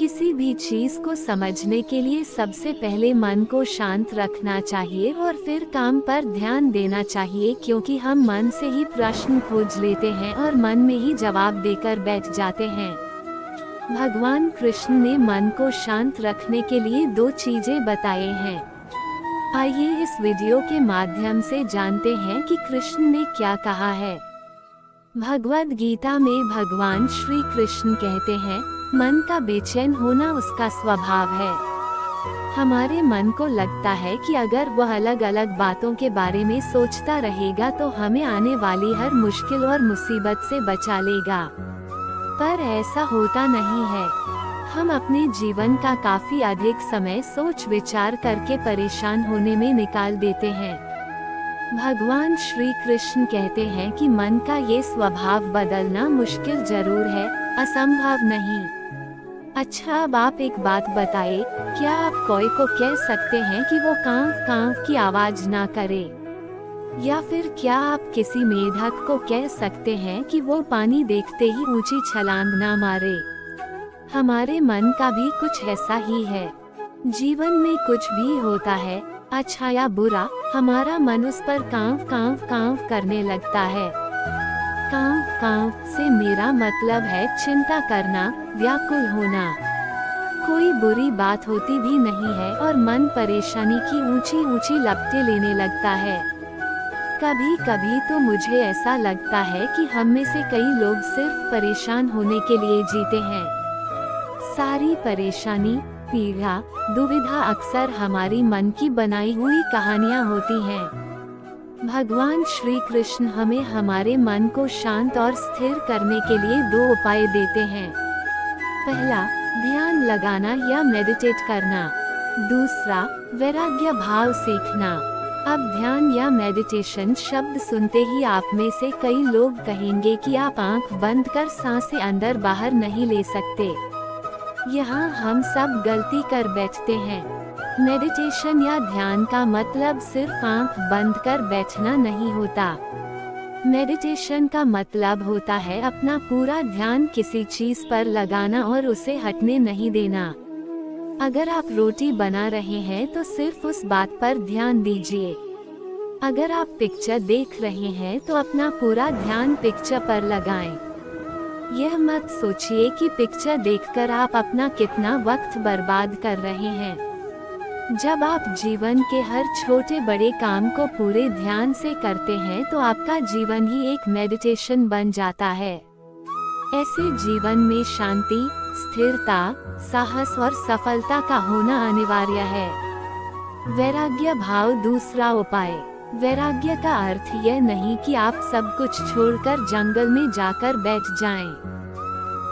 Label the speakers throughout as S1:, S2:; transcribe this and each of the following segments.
S1: किसी भी चीज को समझने के लिए सबसे पहले मन को शांत रखना चाहिए और फिर काम पर ध्यान देना चाहिए, क्योंकि हम मन से ही प्रश्न खोज लेते हैं और मन में ही जवाब देकर बैठ जाते हैं। भगवान कृष्ण ने मन को शांत रखने के लिए 2 चीजें बताए हैं। आइए इस वीडियो के माध्यम से जानते हैं कि कृष्ण ने क्या कहा है। भगवद गीता में भगवान श्री कृष्ण कहते हैं, मन का बेचैन होना उसका स्वभाव है। हमारे मन को लगता है कि अगर वह अलग अलग बातों के बारे में सोचता रहेगा तो हमें आने वाली हर मुश्किल और मुसीबत से बचा लेगा, पर ऐसा होता नहीं है। हम अपने जीवन का काफी अधिक समय सोच विचार करके परेशान होने में निकाल देते हैं। भगवान श्री कृष्ण कहते हैं कि मन का ये स्वभाव बदलना मुश्किल जरूर है, असंभव नहीं। अच्छा, अब आप एक बात बताइए, क्या आप कोई को कह सकते हैं कि वो कांव कांव की आवाज ना करे? या फिर क्या आप किसी मेढक को कह सकते हैं कि वो पानी देखते ही ऊंची छलांग ना मारे? हमारे मन का भी कुछ ऐसा ही है। जीवन में कुछ भी होता है, अच्छा या बुरा, हमारा मन उस पर कांव कांव कांव करने लगता है। कांव कांव से मेरा मतलब है चिंता करना, व्याकुल होना। कोई बुरी बात होती भी नहीं है और मन परेशानी की ऊंची ऊंची लपटें लेने लगता है। कभी कभी तो मुझे ऐसा लगता है कि हम में से कई लोग सिर्फ परेशान होने के लिए जीते हैं। सारी परेशानी, पीड़ा, दुविधा अक्सर हमारी मन की बनाई हुई कहानियां होती हैं। भगवान श्री कृष्ण हमें हमारे मन को शांत और स्थिर करने के लिए 2 उपाय देते हैं। पहला, ध्यान लगाना या मेडिटेट करना। दूसरा, वैराग्य भाव सीखना। अब ध्यान या मेडिटेशन शब्द सुनते ही आप में से कई लोग कहेंगे कि आप आंख बंद कर सांसें अंदर बाहर नहीं ले सकते। यहाँ हम सब गलती कर बैठते हैं। मेडिटेशन या ध्यान का मतलब सिर्फ आंख बंद कर बैठना नहीं होता। मेडिटेशन का मतलब होता है अपना पूरा ध्यान किसी चीज पर लगाना और उसे हटने नहीं देना। अगर आप रोटी बना रहे हैं तो सिर्फ उस बात पर ध्यान दीजिए। अगर आप पिक्चर देख रहे हैं तो अपना पूरा ध्यान पिक्चर पर लगाएं। यह मत सोचिए कि पिक्चर देखकर आप अपना कितना वक्त बर्बाद कर रहे हैं। जब आप जीवन के हर छोटे बड़े काम को पूरे ध्यान से करते हैं तो आपका जीवन ही एक मेडिटेशन बन जाता है। ऐसे जीवन में शांति, स्थिरता, साहस और सफलता का होना अनिवार्य है। वैराग्य भाव दूसरा उपाय। वैराग्य का अर्थ यह नहीं कि आप सब कुछ छोड़कर जंगल में जाकर बैठ जाएं।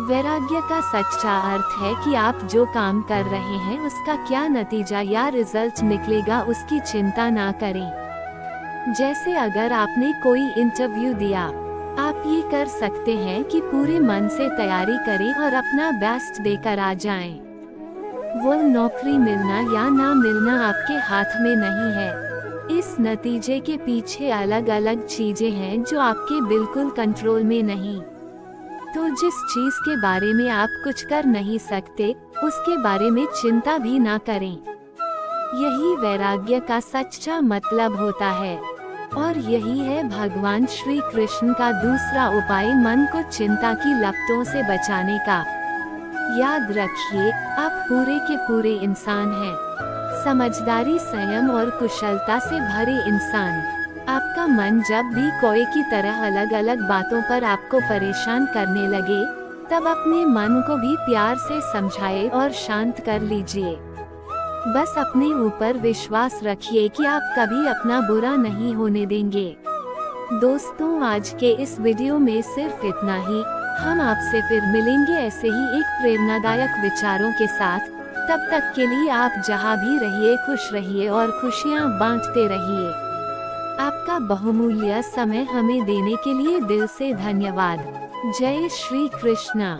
S1: वैराग्य का सच्चा अर्थ है कि आप जो काम कर रहे हैं उसका क्या नतीजा या रिजल्ट निकलेगा उसकी चिंता ना करें। जैसे अगर आपने कोई इंटरव्यू दिया, आप ये कर सकते हैं कि पूरे मन से तैयारी करें और अपना बेस्ट देकर आ जाएं। वो नौकरी मिलना या ना मिलना आपके हाथ में नहीं है। इस नतीजे के पीछे अलग अलग चीजें हैं जो आपके बिल्कुल कंट्रोल में नहीं। तो जिस चीज के बारे में आप कुछ कर नहीं सकते, उसके बारे में चिंता भी ना करें। यही वैराग्य का सच्चा मतलब होता है। और यही है भगवान श्री कृष्ण का दूसरा उपाय मन को चिंता की लपटों से बचाने का। याद रखिए, आप पूरे के पूरे इंसान हैं। समझदारी, संयम और कुशलता से भरे इंसान। आपका मन जब भी कोई की तरह अलग अलग बातों पर आपको परेशान करने लगे, तब अपने मन को भी प्यार से समझाए और शांत कर लीजिए। बस अपने ऊपर विश्वास रखिए कि आप कभी अपना बुरा नहीं होने देंगे। दोस्तों, आज के इस वीडियो में सिर्फ इतना ही। हम आपसे फिर मिलेंगे ऐसे ही एक प्रेरणादायक विचारों के साथ। तब तक के लिए आप जहां भी रहिए खुश रहिए और खुशियां बांटते रहिए। आपका बहुमूल्य समय हमें देने के लिए दिल से धन्यवाद। जय श्री कृष्णा।